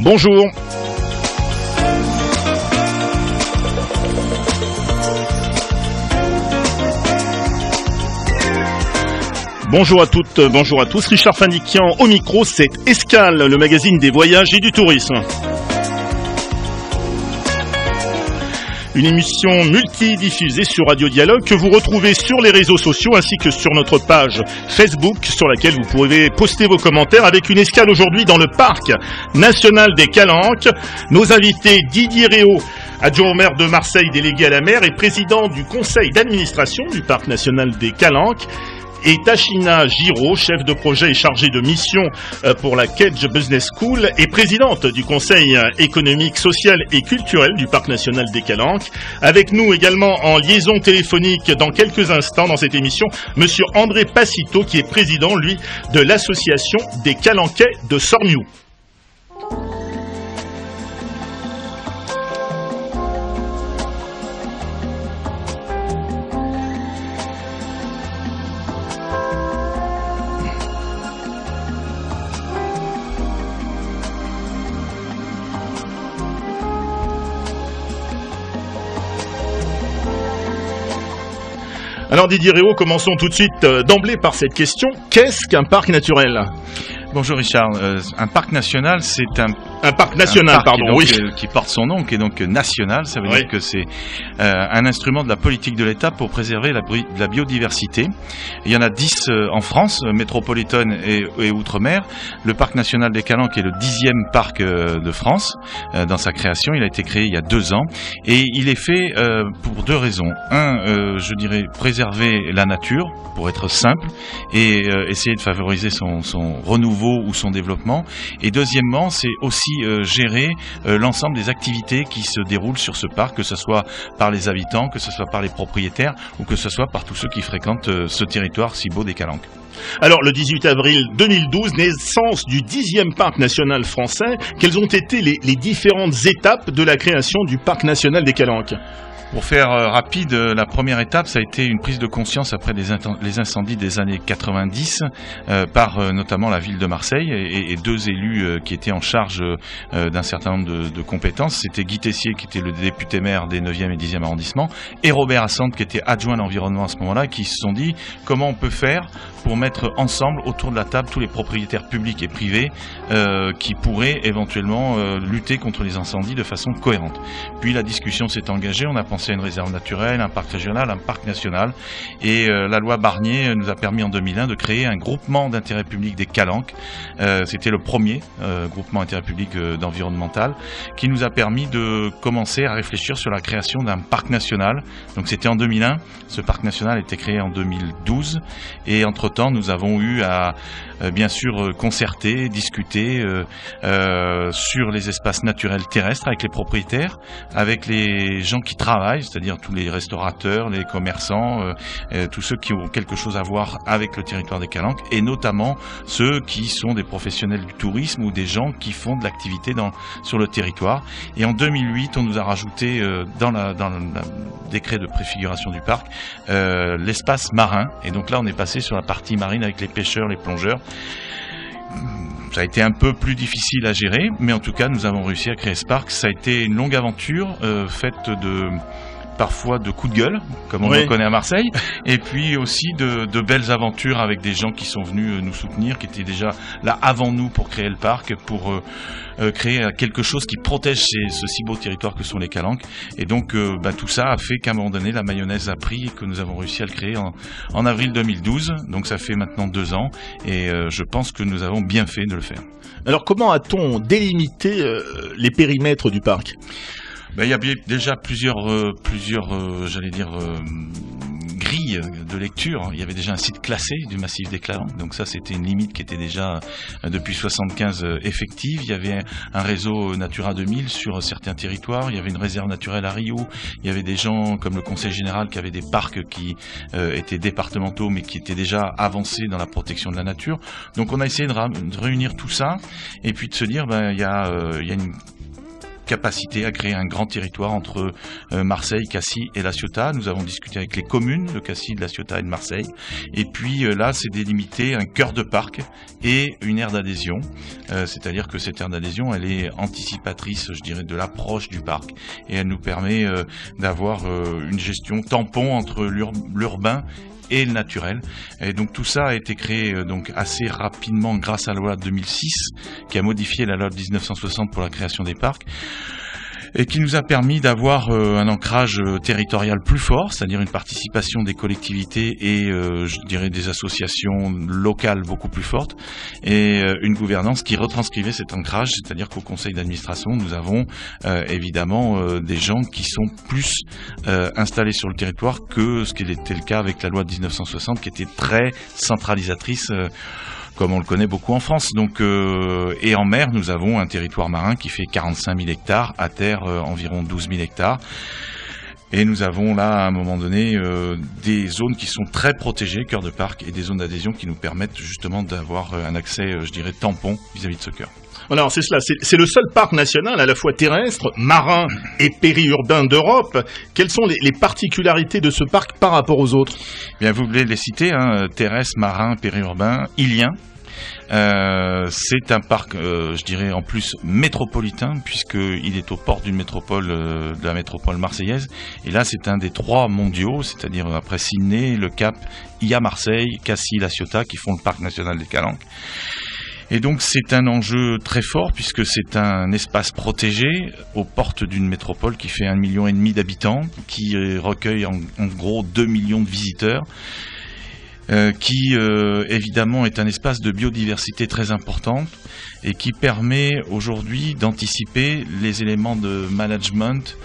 Bonjour. Bonjour à toutes, bonjour à tous. Richard Fanikian au micro, c'est Escale, le magazine des voyages et du tourisme. Une émission multidiffusée sur Radio Dialogue que vous retrouvez sur les réseaux sociaux ainsi que sur notre page Facebook sur laquelle vous pouvez poster vos commentaires avec une escale aujourd'hui dans le parc national des Calanques. Nos invités Didier Réau, adjoint au maire de Marseille, délégué à la mer et président du conseil d'administration du parc national des Calanques, et Tachina Giraud, chef de projet et chargée de mission pour la Kedge Business School et présidente du conseil économique, social et culturel du parc national des Calanques. Avec nous également en liaison téléphonique dans quelques instants dans cette émission, monsieur André Passito, qui est président, lui, de l'association des Calanquais de Sormiou. Alors Didier Réau, commençons tout de suite d'emblée par cette question. Qu'est-ce qu'un parc naturel ? Bonjour Richard, un parc national c'est un parc national, qui porte son nom, qui est donc national, ça veut dire que c'est un instrument de la politique de l'État pour préserver la biodiversité. Il y en a 10 en France, métropolitaine et outre-mer. Le parc national des Calanques est le 10e parc de France dans sa création. Il a été créé il y a 2 ans et il est fait pour 2 raisons. Je dirais préserver la nature pour être simple et essayer de favoriser son renouveau ou son développement, et deuxièmement c'est aussi gérer l'ensemble des activités qui se déroulent sur ce parc, que ce soit par les habitants, que ce soit par les propriétaires ou que ce soit par tous ceux qui fréquentent ce territoire si beau des Calanques. Alors le 18 avril 2012, naissance du 10e parc national français, quelles ont été les différentes étapes de la création du parc national des Calanques ? Pour faire rapide, la première étape, ça a été une prise de conscience après les incendies des années 90 par notamment la ville de Marseille et 2 élus qui étaient en charge d'un certain nombre de compétences. C'était Guy Tessier qui était le député maire des 9e et 10e arrondissements et Robert Assante qui était adjoint à l'environnement à ce moment-là, qui se sont dit comment on peut faire pour mettre ensemble autour de la table tous les propriétaires publics et privés qui pourraient éventuellement lutter contre les incendies de façon cohérente. Puis la discussion s'est engagée, on a pensé à une réserve naturelle, un parc régional, un parc national, et la loi Barnier nous a permis en 2001 de créer un groupement d'intérêt public des Calanques. C'était le premier groupement d'intérêt public d'environnemental qui nous a permis de commencer à réfléchir sur la création d'un parc national. Donc c'était en 2001, ce parc national a été créé en 2012 et entre-temps nous avons eu à bien sûr concerter, discuter sur les espaces naturels terrestres avec les propriétaires, avec les gens qui travaillent, c'est-à-dire tous les restaurateurs, les commerçants, tous ceux qui ont quelque chose à voir avec le territoire des Calanques, et notamment ceux qui sont des professionnels du tourisme ou des gens qui font de l'activité sur le territoire. Et en 2008, on nous a rajouté dans le décret de préfiguration du parc l'espace marin, et donc là on est passé sur la partie marine avec les pêcheurs, les plongeurs. Ça a été un peu plus difficile à gérer, mais en tout cas nous avons réussi à créer ce parc. Ça a été une longue aventure faite parfois de coups de gueule, comme on le connaît à Marseille, et puis aussi de belles aventures avec des gens qui sont venus nous soutenir, qui étaient déjà là avant nous pour créer le parc, pour créer quelque chose qui protège ce si beau territoire que sont les Calanques. Et donc tout ça a fait qu'à un moment donné la mayonnaise a pris et que nous avons réussi à le créer en avril 2012. Donc ça fait maintenant 2 ans et je pense que nous avons bien fait de le faire. Alors comment a-t-on délimité les périmètres du parc ? Il y a déjà plusieurs grilles de lecture. Il y avait déjà un site classé du massif des Calanques, donc ça c'était une limite qui était déjà depuis 75 effective. Il y avait un réseau Natura 2000 sur certains territoires, il y avait une réserve naturelle à Rio, il y avait des gens comme le conseil général qui avaient des parcs qui étaient départementaux mais qui étaient déjà avancés dans la protection de la nature. Donc on a essayé de réunir tout ça et puis de se dire il y a une capacité à créer un grand territoire entre Marseille, Cassis et La Ciotat. Nous avons discuté avec les communes de Cassis, de La Ciotat et de Marseille. Et puis là, c'est délimité un cœur de parc et une aire d'adhésion. C'est-à-dire que cette aire d'adhésion, elle est anticipatrice, je dirais, de l'approche du parc. Et elle nous permet d'avoir une gestion tampon entre l'urbain et le naturel. Et donc tout ça a été créé donc assez rapidement grâce à la loi de 2006 qui a modifié la loi de 1960 pour la création des parcs et qui nous a permis d'avoir un ancrage territorial plus fort, c'est-à-dire une participation des collectivités et je dirais des associations locales beaucoup plus fortes et une gouvernance qui retranscrivait cet ancrage, c'est-à-dire qu'au conseil d'administration nous avons évidemment des gens qui sont plus installés sur le territoire que ce qui était le cas avec la loi de 1960 qui était très centralisatrice comme on le connaît beaucoup en France. Donc, et en mer, nous avons un territoire marin qui fait 45 000 hectares, à terre environ 12 000 hectares. Et nous avons là, à un moment donné, des zones qui sont très protégées, cœur de parc, et des zones d'adhésion qui nous permettent justement d'avoir un accès, je dirais, tampon vis-à-vis de ce cœur. Alors c'est cela, c'est le seul parc national à la fois terrestre, marin et périurbain d'Europe. Quelles sont les particularités de ce parc par rapport aux autres ? Bien, vous voulez les citer, hein, terrestre, marin, périurbain, ilien. C'est un parc, je dirais, en plus métropolitain, puisqu'il est au port d'une métropole, de la métropole marseillaise. Et là, c'est un des 3 mondiaux, c'est-à-dire après Sydney, le Cap, il y a Marseille, Cassis, La Ciotat, qui font le parc national des Calanques. Et donc c'est un enjeu très fort puisque c'est un espace protégé aux portes d'une métropole qui fait 1,5 million d'habitants, qui recueille en gros 2 millions de visiteurs, qui évidemment est un espace de biodiversité très importante et qui permet aujourd'hui d'anticiper les éléments de management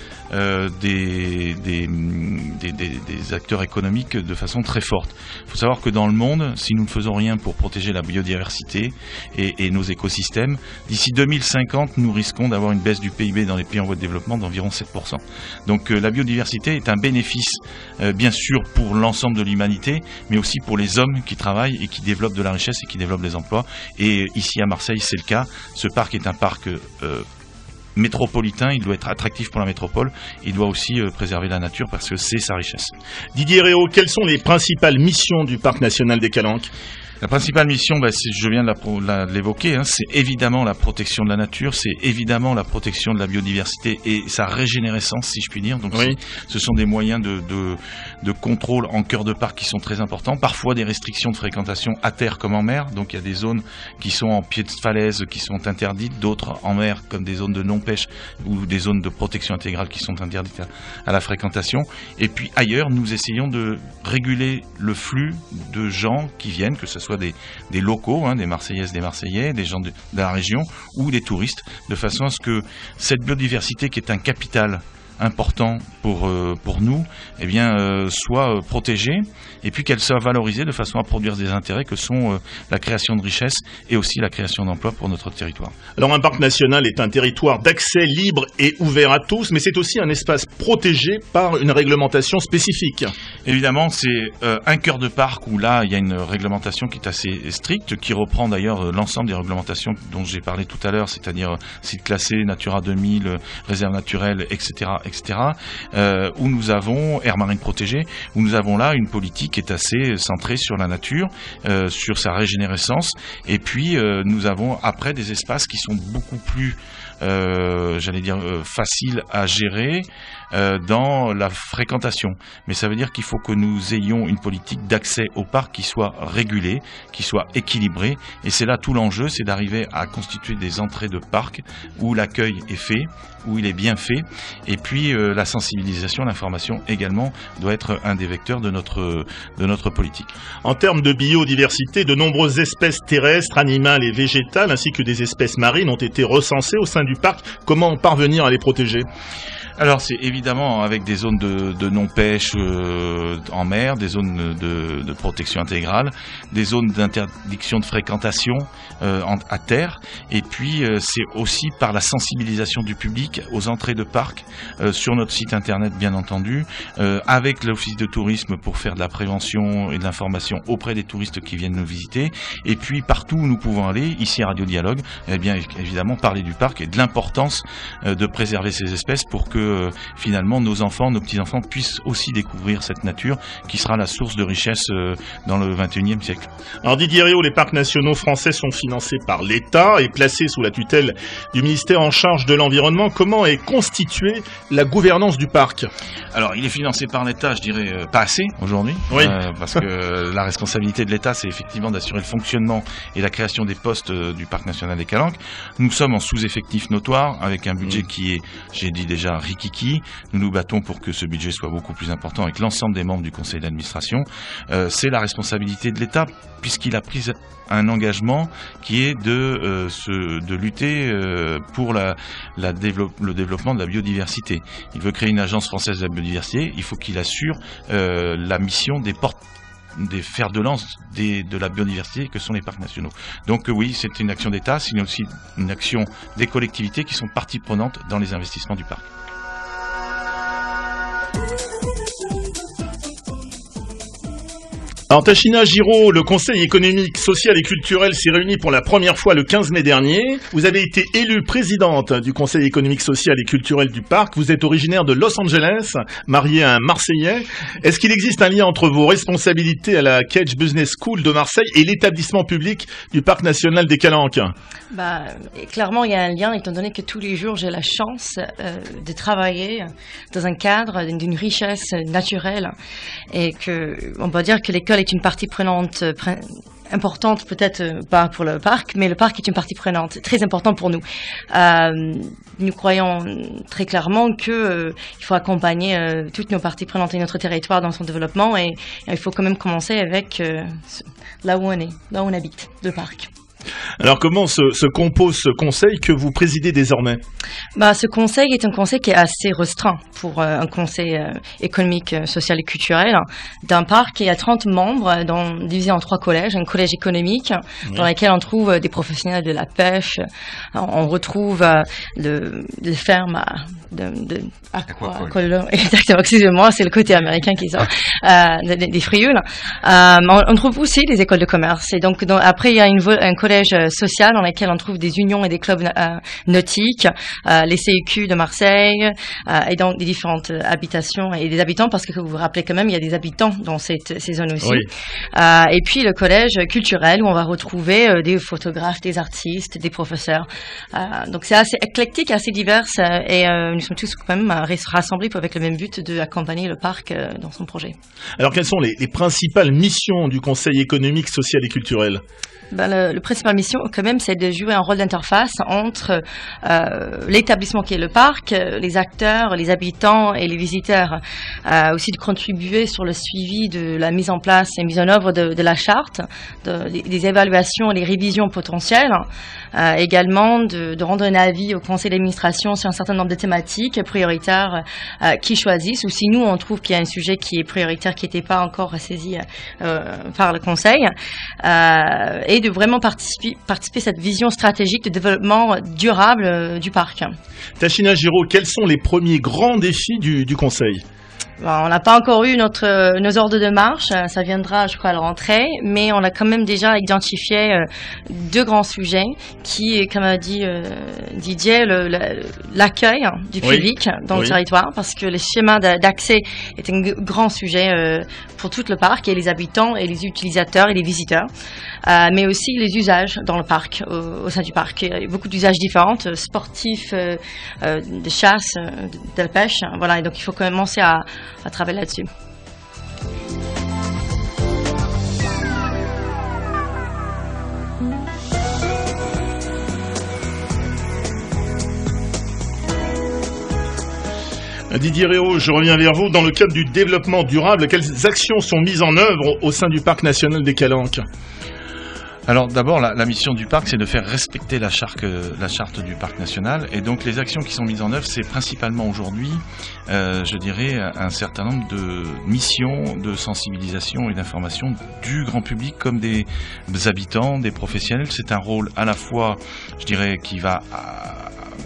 des acteurs économiques de façon très forte. Il faut savoir que dans le monde, si nous ne faisons rien pour protéger la biodiversité et nos écosystèmes, d'ici 2050, nous risquons d'avoir une baisse du PIB dans les pays en voie de développement d'environ 7%. Donc la biodiversité est un bénéfice, bien sûr, pour l'ensemble de l'humanité, mais aussi pour les hommes qui travaillent et qui développent de la richesse et qui développent des emplois. Et ici à Marseille, c'est le cas. Ce parc est un parc métropolitain, il doit être attractif pour la métropole, il doit aussi préserver la nature parce que c'est sa richesse. Didier Réau, quelles sont les principales missions du Parc national des Calanques ? La principale mission, je viens de l'évoquer, hein, c'est évidemment la protection de la nature, c'est évidemment la protection de la biodiversité et sa régénérescence, si je puis dire. Donc oui. Ce sont des moyens de contrôle en cœur de parc qui sont très importants. Parfois des restrictions de fréquentation à terre comme en mer. Donc il y a des zones qui sont en pied de falaise qui sont interdites, d'autres en mer comme des zones de non-pêche ou des zones de protection intégrale qui sont interdites à la fréquentation. Et puis ailleurs, nous essayons de réguler le flux de gens qui viennent, que ce soit des locaux, hein, des Marseillaises, des Marseillais, des gens de la région ou des touristes, de façon à ce que cette biodiversité qui est un capital important pour nous, eh bien, soit protégée et puis qu'elle soit valorisée de façon à produire des intérêts que sont la création de richesses et aussi la création d'emplois pour notre territoire. Alors un parc national est un territoire d'accès libre et ouvert à tous, mais c'est aussi un espace protégé par une réglementation spécifique. Évidemment, c'est un cœur de parc où là, il y a une réglementation qui est assez stricte, qui reprend d'ailleurs l'ensemble des réglementations dont j'ai parlé tout à l'heure, c'est-à-dire sites classés, Natura 2000, réserves naturelles, etc., où nous avons aire marine protégée, où nous avons là une politique qui est assez centrée sur la nature, sur sa régénérescence, et puis nous avons après des espaces qui sont beaucoup plus faciles à gérer dans la fréquentation. Mais ça veut dire qu'il faut que nous ayons une politique d'accès au parc qui soit régulée, qui soit équilibrée, et c'est là tout l'enjeu, c'est d'arriver à constituer des entrées de parc où l'accueil est fait, où il est bien fait, et puis la sensibilisation, l'information également doit être un des vecteurs de notre politique. En termes de biodiversité, de nombreuses espèces terrestres, animales et végétales, ainsi que des espèces marines ont été recensées au sein du parc. Comment parvenir à les protéger ? Alors c'est évidemment avec des zones de non-pêche en mer, des zones de protection intégrale, des zones d'interdiction de fréquentation à terre, et puis c'est aussi par la sensibilisation du public aux entrées de parc sur notre site internet bien entendu, avec l'office de tourisme pour faire de la prévention et de l'information auprès des touristes qui viennent nous visiter, et puis partout où nous pouvons aller, ici à Radio Dialogue, eh bien évidemment parler du parc et de l'importance de préserver ces espèces pour que finalement nos enfants, nos petits-enfants puissent aussi découvrir cette nature qui sera la source de richesse dans le XXIe siècle. Alors Didier Réau, les parcs nationaux français sont financés par l'État et placés sous la tutelle du ministère en charge de l'environnement. Comment est constituée la gouvernance du parc ? Alors il est financé par l'État, je dirais pas assez aujourd'hui, oui. Parce que la responsabilité de l'État c'est effectivement d'assurer le fonctionnement et la création des postes du parc national des Calanques. Nous sommes en sous-effectif notoire avec un budget qui est, j'ai dit déjà, rikiki. Nous nous battons pour que ce budget soit beaucoup plus important avec l'ensemble des membres du conseil d'administration. C'est la responsabilité de l'État puisqu'il a pris un engagement qui est de lutter pour le développement de la biodiversité. Il veut créer une agence française de la biodiversité. Il faut qu'il assure la mission des fers de lance de la biodiversité que sont les parcs nationaux. Donc oui, c'est une action d'État, c'est aussi une action des collectivités qui sont partie prenante dans les investissements du parc. Alors Tachina Giraud, le Conseil économique, social et culturel s'est réuni pour la première fois le 15 mai dernier. Vous avez été élue présidente du Conseil économique, social et culturel du parc. Vous êtes originaire de Los Angeles, mariée à un Marseillais. Est-ce qu'il existe un lien entre vos responsabilités à la Cage Business School de Marseille et l'établissement public du Parc national des Calanques ? Clairement, il y a un lien, étant donné que tous les jours, j'ai la chance de travailler dans un cadre d'une richesse naturelle et on peut dire que l'école est une partie prenante importante, peut-être pas pour le parc, mais le parc est une partie prenante très importante pour nous. Nous croyons très clairement que il faut accompagner toutes nos parties prenantes et notre territoire dans son développement et il faut quand même commencer avec là où on est, là où on habite, le parc. Alors comment se compose ce conseil que vous présidez désormais ? Ce conseil est un conseil qui est assez restreint pour un conseil économique, social et culturel d'un parc. Il y a 30 membres divisés en 3 collèges. Un collège économique dans lequel on trouve des professionnels de la pêche. On retrouve des fermes exactement, excusez-moi, c'est le côté américain qui sort, des frioles. On trouve aussi des écoles de commerce. Et donc après, il y a un collège social dans lequel on trouve des unions et des clubs nautiques, les CEQ de Marseille, et donc des différentes habitations et des habitants, parce que vous vous rappelez quand même, il y a des habitants dans ces zones aussi. Oui. Et puis le collège culturel où on va retrouver des photographes, des artistes, des professeurs. Donc c'est assez éclectique, assez divers, et nous sommes tous quand même rassemblés avec le même but d'accompagner le parc dans son projet. Alors quelles sont les principales missions du Conseil économique, social et culturel ? Le principale mission, quand même, c'est de jouer un rôle d'interface entre l'établissement qui est le parc, les acteurs, les habitants et les visiteurs. Aussi de contribuer sur le suivi de la mise en place et mise en œuvre de la charte, des évaluations et des révisions potentielles. Également de rendre un avis au conseil d'administration sur un certain nombre de thématiques prioritaires qui choisissent, ou si nous on trouve qu'il y a un sujet qui est prioritaire qui n'était pas encore saisi par le conseil, et de vraiment participer à cette vision stratégique de développement durable du parc. Tachina Giraud, quels sont les premiers grands défis du conseil ? On n'a pas encore eu nos ordres de marche, ça viendra, je crois, à la rentrée, mais on a quand même déjà identifié 2 grands sujets qui, comme a dit Didier, l'accueil du public dans le territoire, parce que le schéma d'accès est un grand sujet pour tout le parc, et les habitants, et les utilisateurs, et les visiteurs, mais aussi les usages dans le parc, au sein du parc. Il y a beaucoup d'usages différents, sportifs, de chasse, de la pêche, voilà, et donc il faut commencer à travailler là-dessus. Didier Réau, je reviens vers vous. Dans le cadre du développement durable, quelles actions sont mises en œuvre au sein du Parc national des Calanques ? Alors d'abord, la mission du parc, c'est de faire respecter la charte du parc national. Et donc les actions qui sont mises en œuvre, c'est principalement aujourd'hui, je dirais, un certain nombre de missions de sensibilisation et d'information du grand public comme des habitants, des professionnels. C'est un rôle à la fois, je dirais, qui va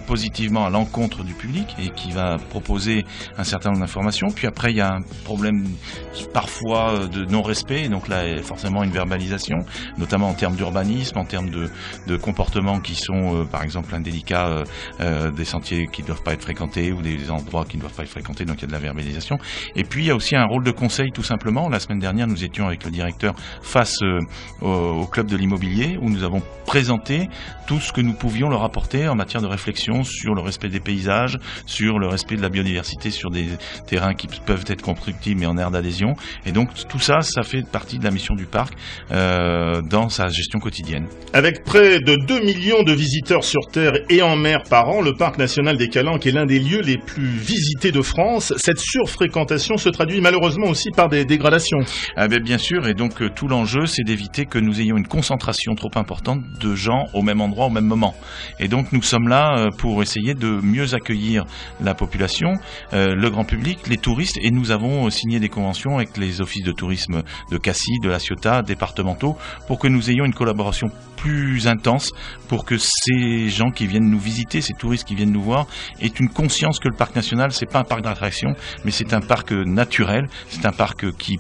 positivement à l'encontre du public et qui va proposer un certain nombre d'informations. Puis après, il y a un problème parfois de non-respect, donc là, forcément une verbalisation, notamment en termes d'urbanisme, en termes de comportements qui sont, par exemple, indélicats, des sentiers qui ne doivent pas être fréquentés ou des endroits qui ne doivent pas être fréquentés, donc il y a de la verbalisation. Et puis, il y a aussi un rôle de conseil, tout simplement. La semaine dernière, nous étions avec le directeur face au club de l'immobilier, où nous avons présenté tout ce que nous pouvions leur apporter en matière de réflexion sur le respect des paysages, sur le respect de la biodiversité, sur des terrains qui peuvent être constructibles mais en aire d'adhésion. Et donc tout ça, ça fait partie de la mission du parc dans sa gestion quotidienne. Avec près de 2 millions de visiteurs sur terre et en mer par an, le parc national des Calanques est l'un des lieux les plus visités de France. Cette surfréquentation se traduit malheureusement aussi par des dégradations. Bien sûr, et donc tout l'enjeu, c'est d'éviter que nous ayons une concentration trop importante de gens au même endroit au même moment. Et donc nous sommes là pour essayer de mieux accueillir la population, le grand public, les touristes, et nous avons signé des conventions avec les offices de tourisme de Cassis, de La Ciotat, départementaux, pour que nous ayons une collaboration plus intense, pour que ces gens qui viennent nous visiter, ces touristes qui viennent nous voir, aient une conscience que le parc national, c'est pas un parc d'attraction, mais c'est un parc naturel, c'est un parc qui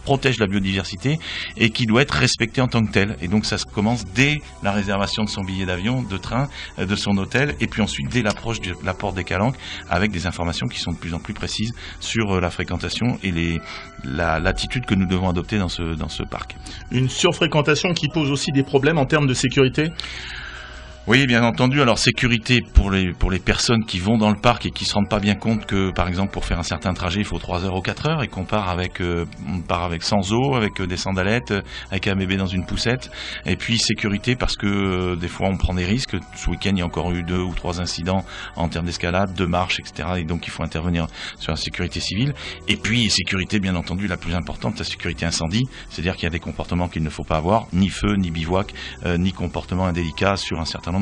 protège la biodiversité et qui doit être respecté en tant que tel. Et donc ça se commence dès la réservation de son billet d'avion, de train, de son hôtel, et puis ensuite dès l'approche de la porte des Calanques, avec des informations qui sont de plus en plus précises sur la fréquentation et l'attitude que nous devons adopter dans ce parc. Une surfréquentation qui pose aussi des problèmes en termes de sécurité ? Oui, bien entendu. Alors, sécurité pour les personnes qui vont dans le parc et qui se rendent pas bien compte que, par exemple, pour faire un certain trajet, il faut 3 heures ou 4 heures et qu'on part avec sans eau, avec des sandalettes, avec un bébé dans une poussette. Et puis, sécurité parce que des fois, on prend des risques. Ce week-end, il y a encore eu 2 ou 3 incidents en termes d'escalade, de marche, etc. Et donc, il faut intervenir sur la sécurité civile. Et puis, sécurité, bien entendu, la plus importante, la sécurité incendie. C'est-à-dire qu'il y a des comportements qu'il ne faut pas avoir, ni feu, ni bivouac, ni comportements indélicats sur un certain nombre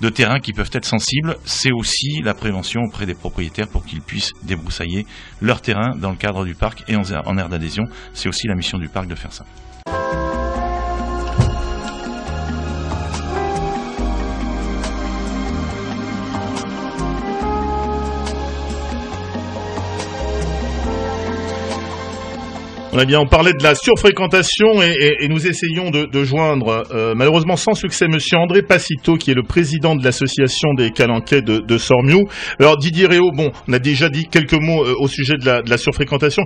de terrains qui peuvent être sensibles. C'est aussi la prévention auprès des propriétaires pour qu'ils puissent débroussailler leur terrain dans le cadre du parc et en aire d'adhésion. C'est aussi la mission du parc de faire ça. On parlait de la surfréquentation et nous essayons de joindre, malheureusement sans succès, monsieur André Passito, qui est le président de l'association des Calanquais de Sormiou. Alors Didier Réau, on a déjà dit quelques mots au sujet de la surfréquentation.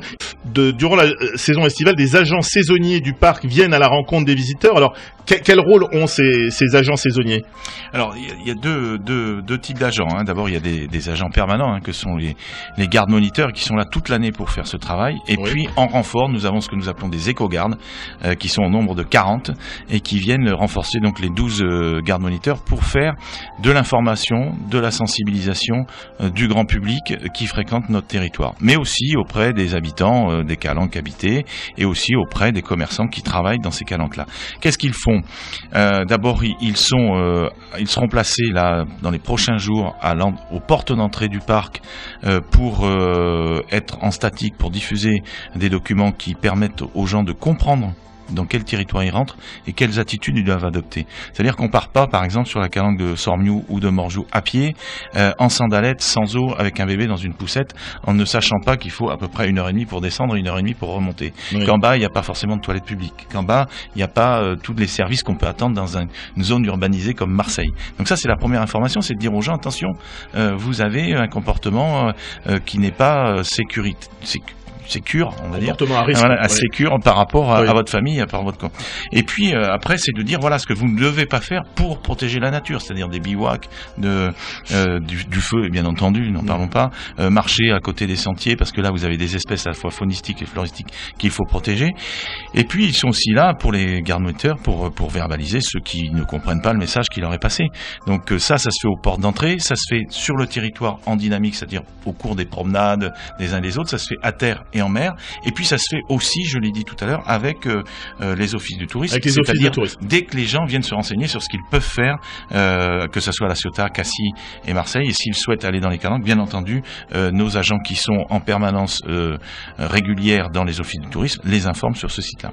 Durant la saison estivale, des agents saisonniers du parc viennent à la rencontre des visiteurs. Alors quel rôle ont ces agents saisonniers ? Alors il y a deux types d'agents. D'abord il y a des agents permanents que sont les gardes moniteurs qui sont là toute l'année pour faire ce travail. Et puis en renfort, nous avons ce que nous appelons des éco-gardes qui sont au nombre de 40 et qui viennent renforcer donc les 12 gardes moniteurs pour faire de l'information, de la sensibilisation du grand public qui fréquente notre territoire, mais aussi auprès des habitants des calanques habitées et aussi auprès des commerçants qui travaillent dans ces calanques-là. Qu'est-ce qu'ils font ? D'abord, ils seront placés là dans les prochains jours aux portes d'entrée du parc pour être en statique, pour diffuser des documents qui permettent aux gens de comprendre dans quel territoire ils rentrent et quelles attitudes ils doivent adopter. C'est-à-dire qu'on part pas, par exemple, sur la calanque de Sormiou ou de Morjou à pied, en sandalettes, sans eau, avec un bébé dans une poussette, en ne sachant pas qu'il faut à peu près 1h30 pour descendre et 1h30 pour remonter. Oui. Qu'en bas, il n'y a pas forcément de toilettes publiques. Qu'en bas, il n'y a pas tous les services qu'on peut attendre dans une zone urbanisée comme Marseille. Donc ça, c'est la première information, c'est de dire aux gens, attention, vous avez un comportement qui n'est pas sécure, on va dire, à risque, sécure par rapport à votre famille, par votre camp. Et puis après, c'est de dire voilà ce que vous ne devez pas faire pour protéger la nature, c'est-à-dire des bivouacs, du feu, bien entendu, n'en parlons pas, marcher à côté des sentiers parce que là vous avez des espèces à la fois faunistiques et floristiques qu'il faut protéger. Et puis ils sont aussi là pour les gardes moniteurs pour verbaliser ceux qui ne comprennent pas le message qui leur est passé. Donc ça se fait aux portes d'entrée, ça se fait sur le territoire en dynamique, c'est-à-dire au cours des promenades des uns et des autres, ça se fait à terre et en mer. Et puis ça se fait aussi, je l'ai dit tout à l'heure, avec les offices du tourisme. Avec les offices de tourisme. Dès que les gens viennent se renseigner sur ce qu'ils peuvent faire, que ce soit La Ciotat, Cassis et Marseille, et s'ils souhaitent aller dans les calanques, bien entendu, nos agents qui sont en permanence régulière dans les offices du tourisme les informent sur ce site-là.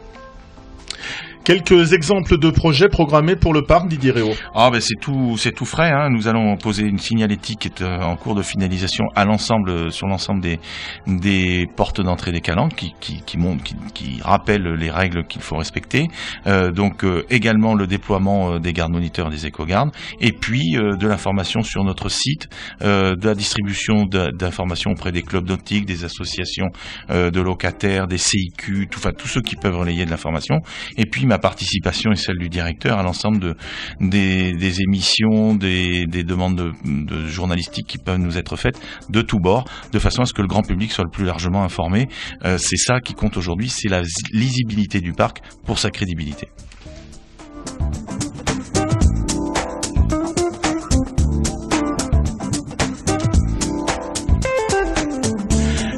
Quelques exemples de projets programmés pour le parc, Didier Réau. Ah ben c'est tout frais. Hein. Nous allons poser une signalétique qui est en cours de finalisation sur l'ensemble des portes d'entrée des calanques qui rappellent les règles qu'il faut respecter. Donc également le déploiement des gardes moniteurs, des éco-gardes, et puis de l'information sur notre site, de la distribution d'informations auprès des clubs nautiques, des associations de locataires, des CIQ, tous ceux qui peuvent relayer de l'information. Et puis ma participation et celle du directeur à l'ensemble des émissions, des demandes de journalistiques qui peuvent nous être faites de tous bords, de façon à ce que le grand public soit le plus largement informé. C'est ça qui compte aujourd'hui, c'est la lisibilité du parc pour sa crédibilité.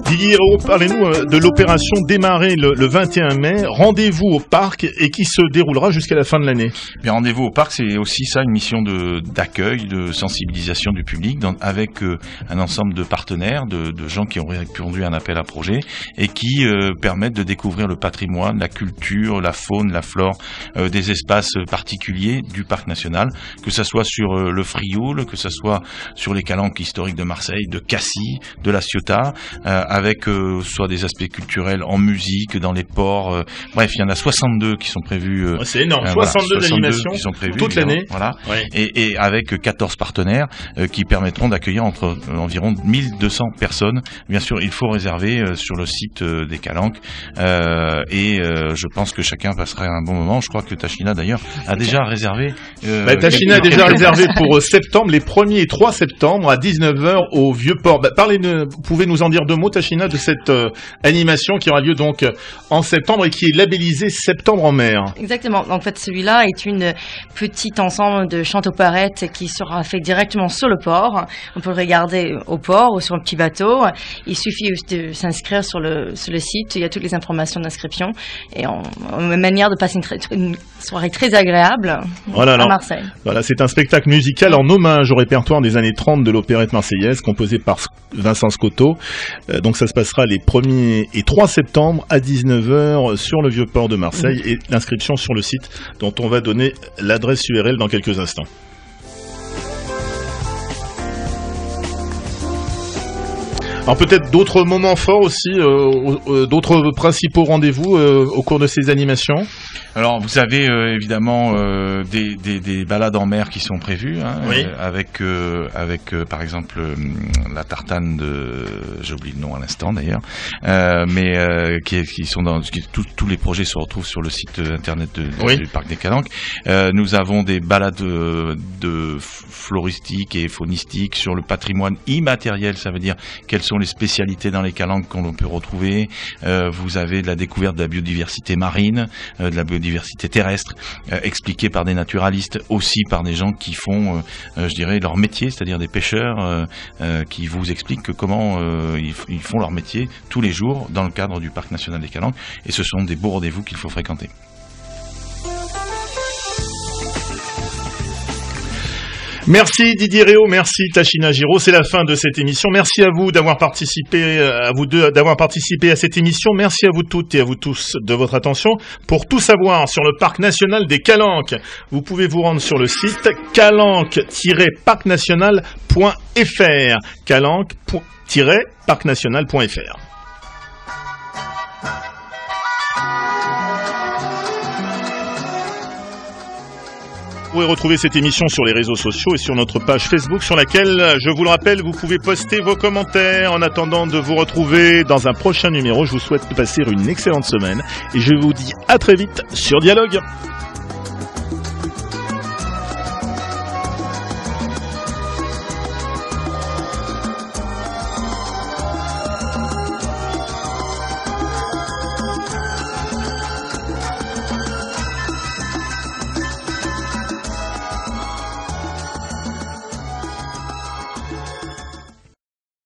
Didier Réau, parlez-nous de l'opération démarrée le 21 mai, rendez-vous au parc et qui se déroulera jusqu'à la fin de l'année. Mais rendez-vous au parc, c'est aussi ça, une mission d'accueil, de sensibilisation du public, avec un ensemble de partenaires, de gens qui ont répondu à un appel à projet et qui permettent de découvrir le patrimoine, la culture, la faune, la flore, des espaces particuliers du parc national, que ça soit sur le Frioul, que ça soit sur les calanques historiques de Marseille, de Cassis, de La Ciotat, avec soit des aspects culturels en musique, dans les ports. Bref, il y en a 62 qui sont prévus. C'est énorme, 62 animations qui sont prévues toute l'année. Voilà. Ouais. Et avec 14 partenaires qui permettront d'accueillir environ 1200 personnes. Bien sûr, il faut réserver sur le site des calanques. Je pense que chacun passera un bon moment. Je crois que Tachina, d'ailleurs, a déjà réservé. Tachina a déjà réservé pour septembre, les 1er et 3 septembre à 19h au Vieux-Port. Vous pouvez nous en dire deux mots, Tachina, de cette animation qui aura lieu donc en septembre et qui est labellisée Septembre en mer. Exactement. En fait, celui-là est une petite ensemble de chants opérettes qui sera fait directement sur le port. On peut le regarder au port ou sur un petit bateau. Il suffit de s'inscrire sur le site. Il y a toutes les informations d'inscription et une manière de passer une soirée très agréable à Marseille. Voilà, c'est un spectacle musical en hommage au répertoire des années 30 de l'opérette marseillaise composé par Vincent Scotto. Donc ça se passera les 1er et 3 septembre à 19h sur le Vieux-Port de Marseille et l'inscription sur le site dont on va donner l'adresse URL dans quelques instants. Alors peut-être d'autres moments forts aussi, d'autres principaux rendez-vous au cours de ces animations. Alors vous avez évidemment des balades en mer qui sont prévues, hein, oui. avec par exemple la tartane de, j'ai oublié le nom à l'instant d'ailleurs, qui sont tous les projets se retrouvent sur le site internet du parc des Calanques. Nous avons des balades de floristiques et faunistiques sur le patrimoine immatériel, ça veut dire quelles sont les spécialités dans les calanques qu'on peut retrouver. Vous avez de la découverte de la biodiversité marine, de la biodiversité terrestre, expliquée par des naturalistes, aussi par des gens qui font, je dirais, leur métier, c'est-à-dire des pêcheurs qui vous expliquent comment ils font leur métier tous les jours dans le cadre du parc national des Calanques. Et ce sont des beaux rendez-vous qu'il faut fréquenter. Merci Didier Réau, merci Tachina Giraud, c'est la fin de cette émission. Merci à vous d'avoir participé, à vous deux d'avoir participé à cette émission. Merci à vous toutes et à vous tous de votre attention. Pour tout savoir sur le parc national des Calanques, vous pouvez vous rendre sur le site calanques-parcnational.fr. calanques-parcnational.fr. Vous pouvez retrouver cette émission sur les réseaux sociaux et sur notre page Facebook sur laquelle, je vous le rappelle, vous pouvez poster vos commentaires. En attendant de vous retrouver dans un prochain numéro, je vous souhaite de passer une excellente semaine et je vous dis à très vite sur Dialogue.